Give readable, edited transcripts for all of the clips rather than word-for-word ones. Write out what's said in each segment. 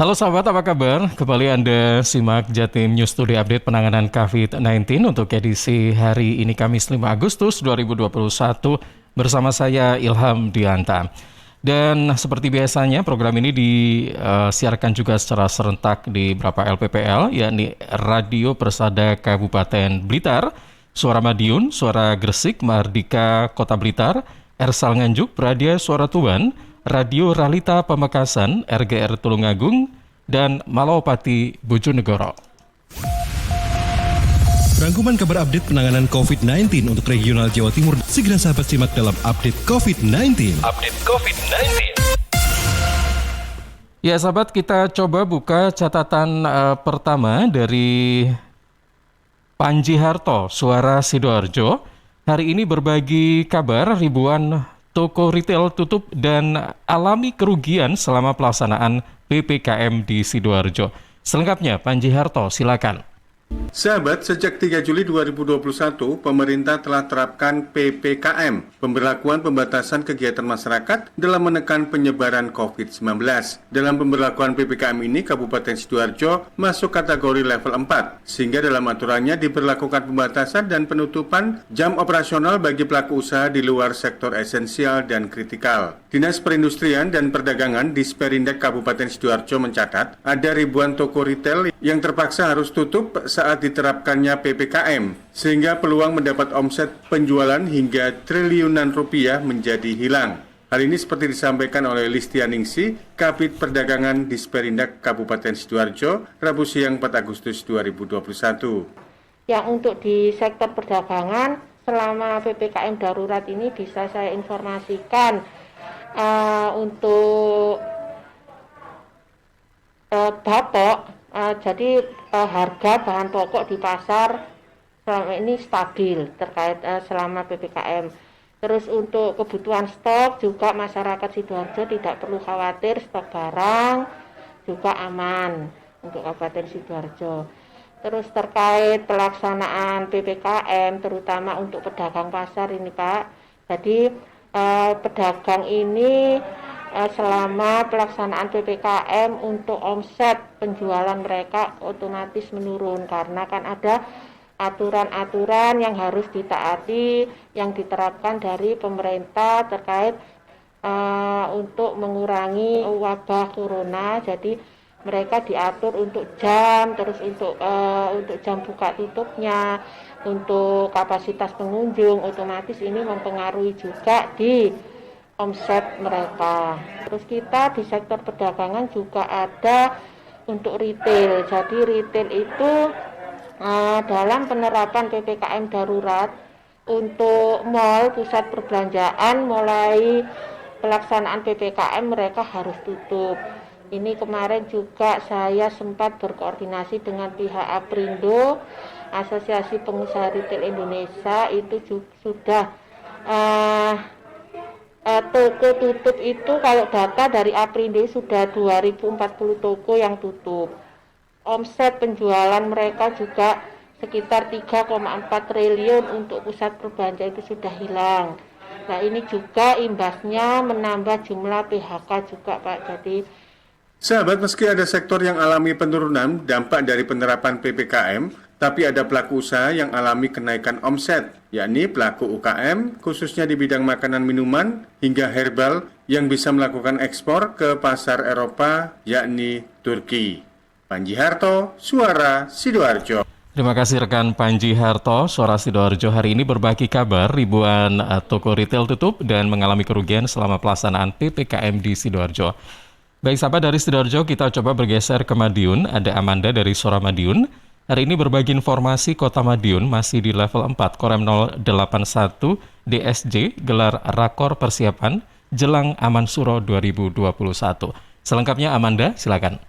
Halo sahabat, apa kabar? Kembali Anda simak Jatim News Today Update penanganan COVID-19 untuk edisi hari ini Kamis 5 Agustus 2021 bersama saya Ilham Dianta. Dan seperti biasanya program ini disiarkan juga secara serentak di beberapa LPPL, yakni Radio Persada Kabupaten Blitar, Suara Madiun, Suara Gresik, Mardika Kota Blitar, Ersal Nganjuk, Radio Suara Tuban, Radio Ralita Pamekasan, RGR Tulungagung, dan Malawapati Bojonegoro. Rangkuman kabar update penanganan COVID-19 untuk regional Jawa Timur segera sahabat simak dalam Update COVID-19. Ya sahabat, kita coba buka catatan pertama dari Panji Harto, Suara Sidoarjo. Hari ini berbagi kabar ribuan toko retail tutup dan alami kerugian selama pelaksanaan PPKM di Sidoarjo. Selengkapnya Panji Harto, silakan. Sahabat, sejak 3 Juli 2021, pemerintah telah terapkan PPKM, pemberlakuan pembatasan kegiatan masyarakat dalam menekan penyebaran COVID-19. Dalam pemberlakuan PPKM ini, Kabupaten Sidoarjo masuk kategori level 4, sehingga dalam aturannya diberlakukan pembatasan dan penutupan jam operasional bagi pelaku usaha di luar sektor esensial dan kritikal. Dinas Perindustrian dan Perdagangan Disperindak Kabupaten Sidoarjo mencatat, ada ribuan toko retail yang terpaksa harus tutup saat diterapkannya PPKM, sehingga peluang mendapat omset penjualan hingga triliunan rupiah menjadi hilang. Hal ini seperti disampaikan oleh Listianingsi, Kabid Perdagangan Disperindak Kabupaten Sidoarjo, Rabu siang 4 Agustus 2021. Yang untuk di sektor perdagangan, selama PPKM darurat ini bisa saya informasikan untuk batok. Jadi harga bahan pokok di pasar selama ini stabil terkait selama PPKM. Terus untuk kebutuhan stok juga masyarakat Sidoarjo tidak perlu khawatir, stok barang juga aman untuk Kabupaten Sidoarjo. Terus terkait pelaksanaan PPKM terutama untuk pedagang pasar ini Pak. Jadi pedagang ini selama pelaksanaan PPKM untuk omset penjualan mereka otomatis menurun karena kan ada aturan-aturan yang harus ditaati yang diterapkan dari pemerintah terkait untuk mengurangi wabah corona. Jadi mereka diatur untuk jam, terus untuk jam buka tutupnya, untuk kapasitas pengunjung, otomatis ini mempengaruhi juga di omset mereka. Terus kita di sektor perdagangan juga ada untuk retail. Jadi retail itu dalam penerapan PPKM darurat untuk mal, pusat perbelanjaan mulai pelaksanaan PPKM mereka harus tutup. Ini kemarin juga saya sempat berkoordinasi dengan pihak Aprindo, Asosiasi Pengusaha Retail Indonesia, itu sudah toko tutup itu kalau data dari Aprindo sudah 2040 toko yang tutup. Omset penjualan mereka juga sekitar 3,4 triliun untuk pusat perbelanjaan itu sudah hilang. Nah ini juga imbasnya menambah jumlah PHK juga Pak. Jadi Sahabat, meski ada sektor yang alami penurunan dampak dari penerapan PPKM, tapi ada pelaku usaha yang alami kenaikan omset, yakni pelaku UKM, khususnya di bidang makanan minuman hingga herbal yang bisa melakukan ekspor ke pasar Eropa, yakni Turki. Panji Harto, Suara Sidoarjo. Terima kasih rekan Panji Harto, Suara Sidoarjo. Hari ini berbagi kabar ribuan toko retail tutup dan mengalami kerugian selama pelaksanaan PPKM di Sidoarjo. Baik sahabat, dari Sidoarjo kita coba bergeser ke Madiun. Ada Amanda dari Suara Madiun. Hari ini berbagi informasi Kota Madiun masih di level 4 Korem 081 DSJ gelar rakor persiapan jelang Aman Suro 2021. Selengkapnya Amanda, silakan.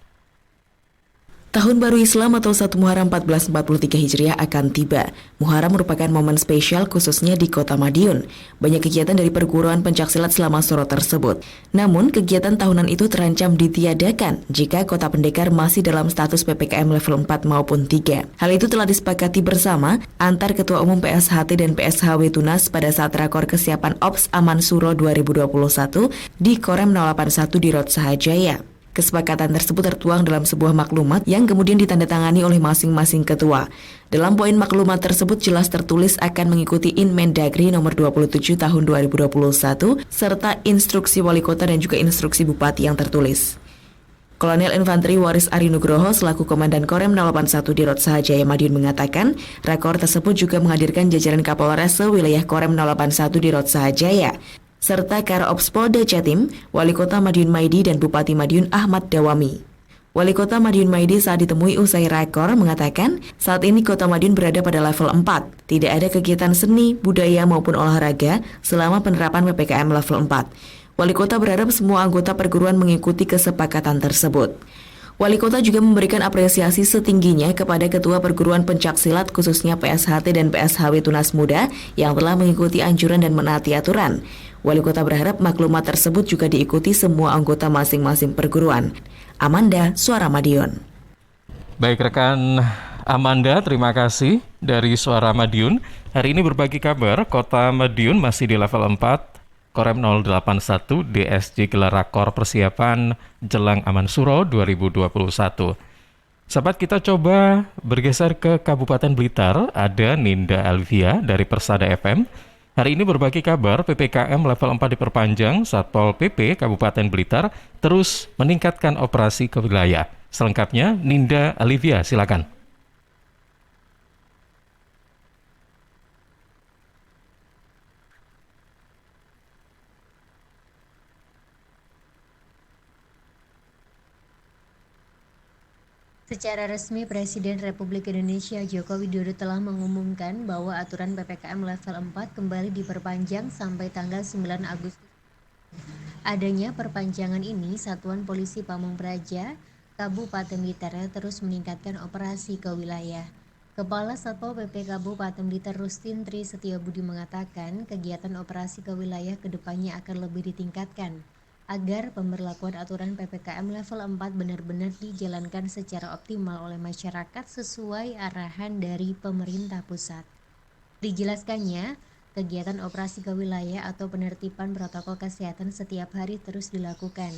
Tahun Baru Islam atau 1 Muharram 1443 Hijriah akan tiba. Muharram merupakan momen spesial khususnya di Kota Madiun. Banyak kegiatan dari perguruan pencaksilat selama suro tersebut. Namun, kegiatan tahunan itu terancam ditiadakan jika Kota Pendekar masih dalam status PPKM level 4 maupun 3. Hal itu telah disepakati bersama antar Ketua Umum PSHT dan PSHW Tunas pada saat rakor kesiapan OPS Aman Suro 2021 di Korem 081 di Rot Sahajaya. Kesepakatan tersebut tertuang dalam sebuah maklumat yang kemudian ditandatangani oleh masing-masing ketua. Dalam poin maklumat tersebut jelas tertulis akan mengikuti Inmen-Dagri nomor 27 tahun 2021 serta instruksi wali kota dan juga instruksi bupati yang tertulis. Kolonel Infanteri Waris Ari Nugroho selaku Komandan Korem 081 Dirot Sahajaya Madiun mengatakan, rakor tersebut juga menghadirkan jajaran Kapolres wilayah Korem 081 Dirot Sahajaya serta Karops Polda Jatim, Wali Kota Madiun Maidi dan Bupati Madiun Ahmad Dawami. Wali Kota Madiun Maidi saat ditemui usai rakor mengatakan, saat ini Kota Madiun berada pada level 4. Tidak ada kegiatan seni, budaya maupun olahraga selama penerapan PPKM level 4. Wali Kota berharap semua anggota perguruan mengikuti kesepakatan tersebut. Wali Kota juga memberikan apresiasi setingginya kepada Ketua Perguruan Pencaksilat khususnya PSHT dan PSHW Tunas Muda yang telah mengikuti anjuran dan menaati aturan. Wali Kota berharap maklumat tersebut juga diikuti semua anggota masing-masing perguruan. Amanda, Suara Madiun. Baik rekan Amanda, terima kasih dari Suara Madiun. Hari ini berbagi kabar, Kota Madiun masih di level 4, Korem 081 DSJ gelar rakor persiapan jelang Aman Suro 2021. Sahabat, kita coba bergeser ke Kabupaten Blitar, ada Ninda Alvia dari Persada FM. Hari ini berbagi kabar PPKM level 4 diperpanjang, Satpol PP Kabupaten Blitar terus meningkatkan operasi ke wilayah. Selengkapnya Ninda Alvia, silakan. Secara resmi, Presiden Republik Indonesia Joko Widodo telah mengumumkan bahwa aturan PPKM level 4 kembali diperpanjang sampai tanggal 9 Agustus. Adanya perpanjangan ini, Satuan Polisi Pamung Praja, Kabupaten Blitar terus meningkatkan operasi ke wilayah. Kepala Satpol PP Kabupaten Blitar Rustin Tri Setiabudi mengatakan kegiatan operasi ke wilayah kedepannya akan lebih ditingkatkan agar pemberlakuan aturan PPKM level 4 benar-benar dijalankan secara optimal oleh masyarakat sesuai arahan dari pemerintah pusat. Dijelaskannya, kegiatan operasi ke wilayah atau penertiban protokol kesehatan setiap hari terus dilakukan,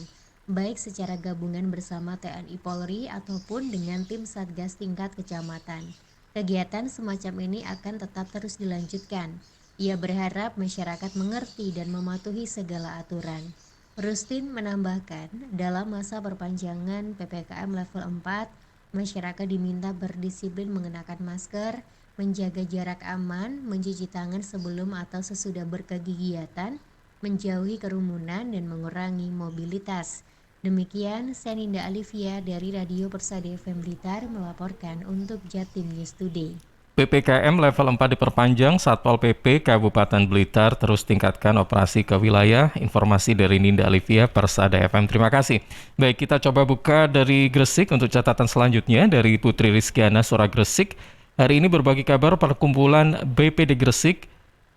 baik secara gabungan bersama TNI Polri ataupun dengan tim Satgas tingkat kecamatan. Kegiatan semacam ini akan tetap terus dilanjutkan. Ia berharap masyarakat mengerti dan mematuhi segala aturan. Rustin menambahkan, dalam masa perpanjangan PPKM level 4, masyarakat diminta berdisiplin mengenakan masker, menjaga jarak aman, mencuci tangan sebelum atau sesudah berkegiatan, menjauhi kerumunan dan mengurangi mobilitas. Demikian, Seninda Alivia dari Radio Persada FM Blitar melaporkan untuk Jatim News Today. PPKM level 4 diperpanjang, Satpol PP Kabupaten Blitar terus tingkatkan operasi ke wilayah. Informasi dari Ninda Alivia, Persada FM. Terima kasih. Baik, kita coba buka dari Gresik untuk catatan selanjutnya dari Putri Rizkiana Suara Gresik. Hari ini berbagi kabar perkumpulan BPD Gresik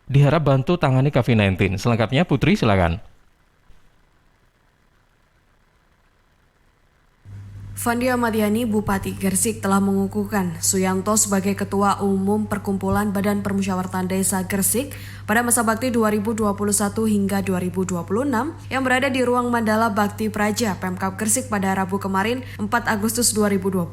diharap bantu tangani COVID-19. Selengkapnya Putri, silakan. Fandi Ahmadiani, Bupati Gresik telah mengukuhkan Suyanto sebagai Ketua Umum Perkumpulan Badan Permusyawaratan Desa Gresik pada masa bakti 2021 hingga 2026 yang berada di Ruang Mandala Bakti Praja, Pemkab Gresik pada Rabu kemarin 4 Agustus 2021.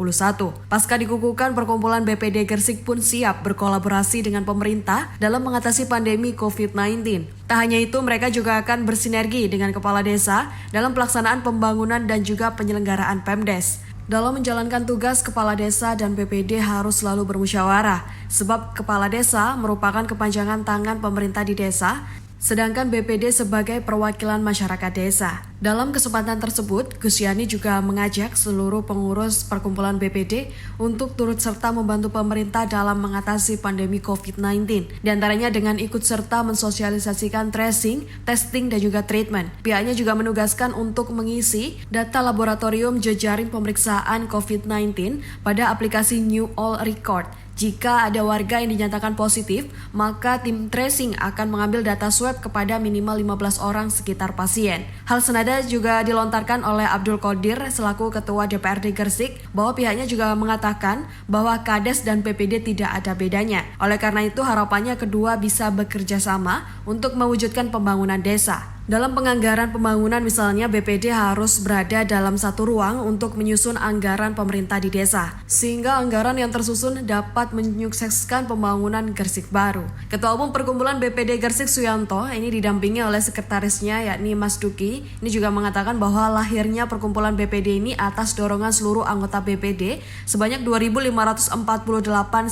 Pasca dikukuhkan, Perkumpulan BPD Gresik pun siap berkolaborasi dengan pemerintah dalam mengatasi pandemi COVID-19. Tak hanya itu, mereka juga akan bersinergi dengan kepala desa dalam pelaksanaan pembangunan dan juga penyelenggaraan Pemdes. Dalam menjalankan tugas, kepala desa dan BPD harus selalu bermusyawarah, sebab kepala desa merupakan kepanjangan tangan pemerintah di desa, sedangkan BPD sebagai perwakilan masyarakat desa. Dalam kesempatan tersebut, Gus Yani juga mengajak seluruh pengurus perkumpulan BPD untuk turut serta membantu pemerintah dalam mengatasi pandemi COVID-19. Di antaranya dengan ikut serta mensosialisasikan tracing, testing, dan juga treatment. Pihaknya juga menugaskan untuk mengisi data laboratorium jejaring pemeriksaan COVID-19 pada aplikasi New All Record. Jika ada warga yang dinyatakan positif, maka tim tracing akan mengambil data swab kepada minimal 15 orang sekitar pasien. Hal senada juga dilontarkan oleh Abdul Qadir selaku Ketua DPRD Gresik bahwa pihaknya juga mengatakan bahwa Kades dan PPD tidak ada bedanya. Oleh karena itu harapannya kedua bisa bekerja sama untuk mewujudkan pembangunan desa. Dalam penganggaran pembangunan misalnya BPD harus berada dalam satu ruang untuk menyusun anggaran pemerintah di desa, sehingga anggaran yang tersusun dapat menyukseskan pembangunan Gresik baru. Ketua Umum Perkumpulan BPD Gresik Suyanto ini didampingi oleh sekretarisnya yakni Mas Duki. Ini juga mengatakan bahwa lahirnya Perkumpulan BPD ini atas dorongan seluruh anggota BPD sebanyak 2.548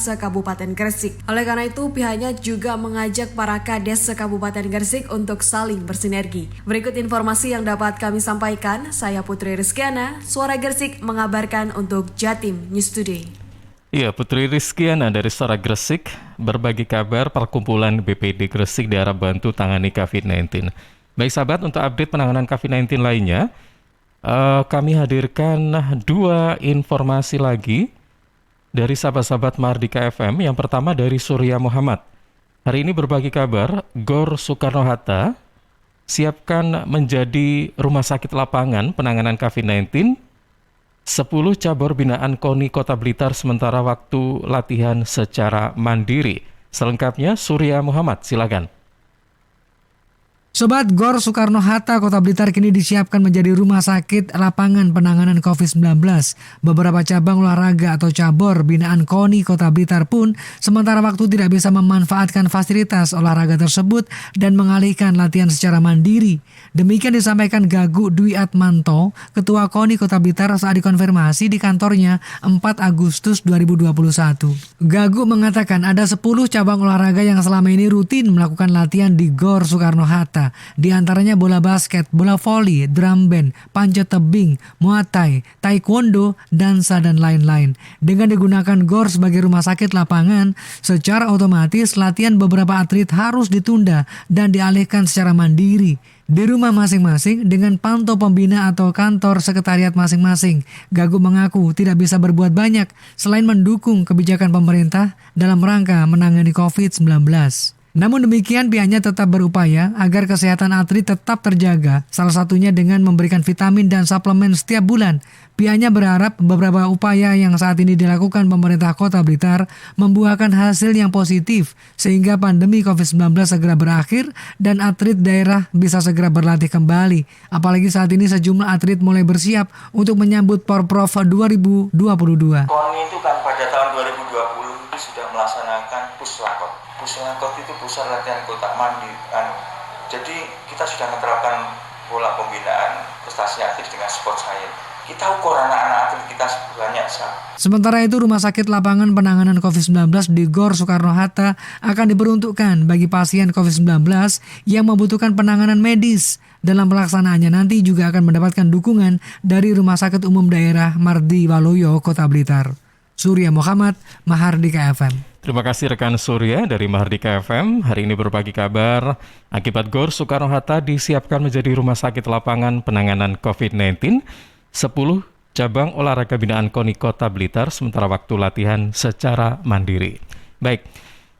se-Kabupaten Gresik. Oleh karena itu pihaknya juga mengajak para kades se-Kabupaten Gresik untuk saling bersinergi. Berikut informasi yang dapat kami sampaikan. Saya Putri Rizkiana, Suara Gresik mengabarkan untuk Jatim News Today. Iya, Putri Rizkiana dari Suara Gresik berbagi kabar Perkumpulan BPD Gresik diharap bantu tangani COVID-19. Baik sahabat, untuk update penanganan COVID-19 lainnya, kami hadirkan 2 informasi lagi dari sahabat-sahabat Mardika FM. Yang pertama dari Surya Muhammad. Hari ini berbagi kabar, GOR Soekarno-Hatta siapkan menjadi rumah sakit lapangan penanganan COVID-19, 10 cabur binaan KONI Kota Blitar sementara waktu latihan secara mandiri. Selengkapnya Surya Muhammad, silakan. Sobat, GOR Soekarno-Hatta Kota Blitar kini disiapkan menjadi rumah sakit lapangan penanganan COVID-19. Beberapa cabang olahraga atau cabur binaan KONI Kota Blitar pun sementara waktu tidak bisa memanfaatkan fasilitas olahraga tersebut dan mengalihkan latihan secara mandiri. Demikian disampaikan Gagu Dwi Atmanto, Ketua KONI Kota Blitar saat dikonfirmasi di kantornya 4 Agustus 2021. Gagu mengatakan ada 10 cabang olahraga yang selama ini rutin melakukan latihan di GOR Soekarno-Hatta. Di antaranya bola basket, bola voli, drum band, panjat tebing, muay thai, taekwondo, dansa, dan lain-lain. Dengan digunakan GOR sebagai rumah sakit lapangan, secara otomatis latihan beberapa atlet harus ditunda dan dialihkan secara mandiri di rumah masing-masing dengan pantau pembina atau kantor sekretariat masing-masing. Gagu mengaku tidak bisa berbuat banyak selain mendukung kebijakan pemerintah dalam rangka menangani COVID-19. Namun demikian pihaknya tetap berupaya agar kesehatan atlet tetap terjaga, salah satunya dengan memberikan vitamin dan suplemen setiap bulan. Pihaknya berharap beberapa upaya yang saat ini dilakukan pemerintah Kota Blitar membuahkan hasil yang positif sehingga pandemi COVID-19 segera berakhir dan atlet daerah bisa segera berlatih kembali. Apalagi saat ini sejumlah atlet mulai bersiap untuk menyambut Porprov 2022. KONI itu kan pada tahun 2020 itu sudah melaksanakan puslakot. Puslakot itu pusat latihan kotak mandi. Jadi kita sudah menerapkan pola pembinaan prestasi atlet dengan sport science. Kita ukur anak-anak atlet kita sebanyak. Sementara itu, rumah sakit lapangan penanganan COVID-19 di GOR Soekarno-Hatta akan diperuntukkan bagi pasien COVID-19 yang membutuhkan penanganan medis. Dalam pelaksanaannya nanti juga akan mendapatkan dukungan dari Rumah Sakit Umum Daerah Mardi Waluyo, Kota Blitar. Surya Muhammad, Mahardika FM. Terima kasih rekan Surya dari Mahardika FM. Hari ini berbagi kabar akibat GOR Soekarno-Hatta disiapkan menjadi rumah sakit lapangan penanganan COVID-19, 10 cabang olahraga binaan KONI Kota Blitar sementara waktu latihan secara mandiri. Baik,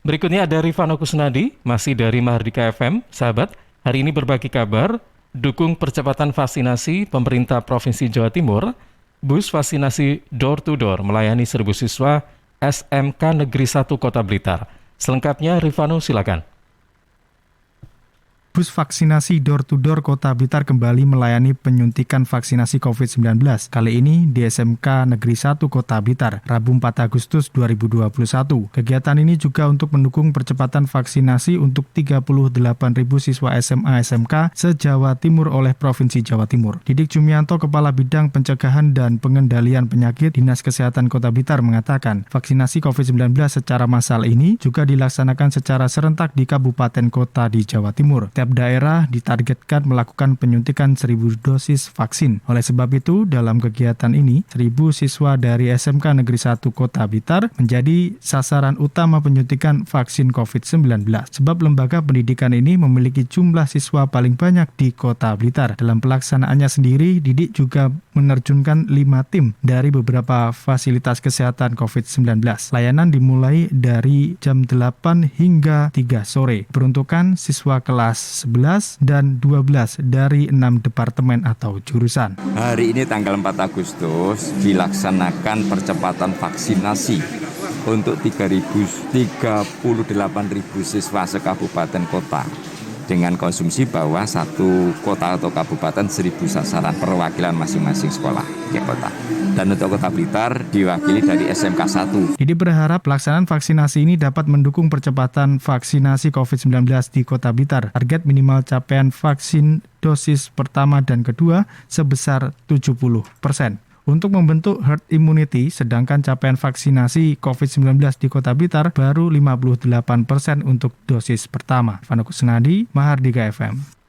berikutnya ada Rifano Kusnadi, masih dari Mahardika FM. Sahabat, hari ini berbagi kabar, dukung percepatan vaksinasi pemerintah Provinsi Jawa Timur, bus vaksinasi door-to-door melayani 1.000 siswa SMK Negeri 1 Kota Blitar. Selengkapnya Rifano, silakan. Bus vaksinasi door-to-door Kota Blitar kembali melayani penyuntikan vaksinasi COVID-19. Kali ini di SMK Negeri 1 Kota Blitar, Rabu 4 Agustus 2021. Kegiatan ini juga untuk mendukung percepatan vaksinasi untuk 38.000 siswa SMA SMK se-Jawa Timur oleh Provinsi Jawa Timur. Didik Jumianto, Kepala Bidang Pencegahan dan Pengendalian Penyakit Dinas Kesehatan Kota Blitar mengatakan, vaksinasi COVID-19 secara massal ini juga dilaksanakan secara serentak di kabupaten kota di Jawa Timur. Setiap daerah ditargetkan melakukan penyuntikan 1.000 dosis vaksin. Oleh sebab itu, dalam kegiatan ini, 1.000 siswa dari SMK Negeri 1 Kota Blitar menjadi sasaran utama penyuntikan vaksin COVID-19. Sebab lembaga pendidikan ini memiliki jumlah siswa paling banyak di Kota Blitar. Dalam pelaksanaannya sendiri, Didik juga menerjunkan 5 tim dari beberapa fasilitas kesehatan COVID-19. Layanan dimulai dari jam 8 hingga 3 sore. Peruntukan siswa kelas 11 dan 12 dari 6 departemen atau jurusan. Hari ini tanggal 4 Agustus dilaksanakan percepatan vaksinasi untuk 38.000 siswa sekabupaten kota. dengan konsumsi bahwa satu kota atau kabupaten 1.000 sasaran perwakilan masing-masing sekolah di kota. Dan untuk Kota Blitar diwakili dari SMK 1. Didi berharap pelaksanaan vaksinasi ini dapat mendukung percepatan vaksinasi COVID-19 di Kota Blitar. Target minimal capaian vaksin dosis pertama dan kedua sebesar 70%. Untuk membentuk herd immunity, sedangkan capaian vaksinasi COVID-19 di Kota Blitar baru 58% untuk dosis pertama. Vano Kusnadi, Mahardika FM.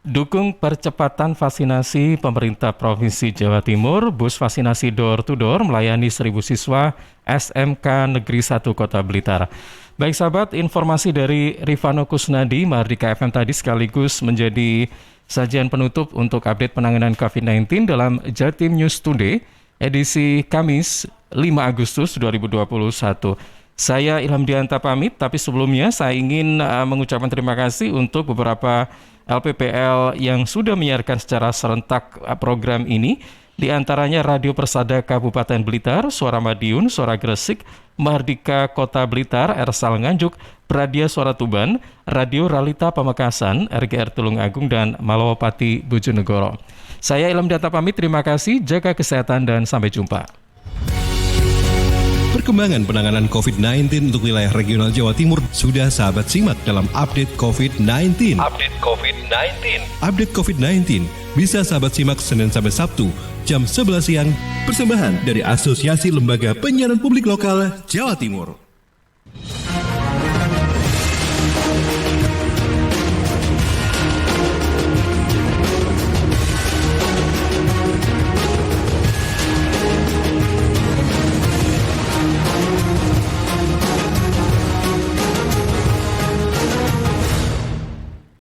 Dukung percepatan vaksinasi pemerintah Provinsi Jawa Timur, bus vaksinasi door-to-door melayani 1.000 siswa SMK Negeri 1 Kota Blitar. Baik sahabat, informasi dari Rifano Kusnadi, Mahardika FM tadi sekaligus menjadi sajian penutup untuk update penanganan COVID-19 dalam Jatim News Today, edisi Kamis 5 Agustus 2021. Saya Ilham Dianta pamit, tapi sebelumnya saya ingin mengucapkan terima kasih untuk beberapa LPPL yang sudah menyiarkan secara serentak program ini, di antaranya Radio Persada Kabupaten Blitar, Suara Madiun, Suara Gresik, Mahardika Kota Blitar, Ersal Nganjuk, Pradia Suara Tuban, Radio Ralita Pamekasan, RGR Tulung Agung, dan Malawapati Bojonegoro. Saya Ilham Dianta pamit, terima kasih, jaga kesehatan dan sampai jumpa. Perkembangan penanganan COVID-19 untuk wilayah regional Jawa Timur sudah sahabat simak dalam update COVID-19. Update COVID-19 bisa sahabat simak Senin sampai Sabtu jam 11 siang. Persembahan dari Asosiasi Lembaga Penyiaran Publik Lokal Jawa Timur.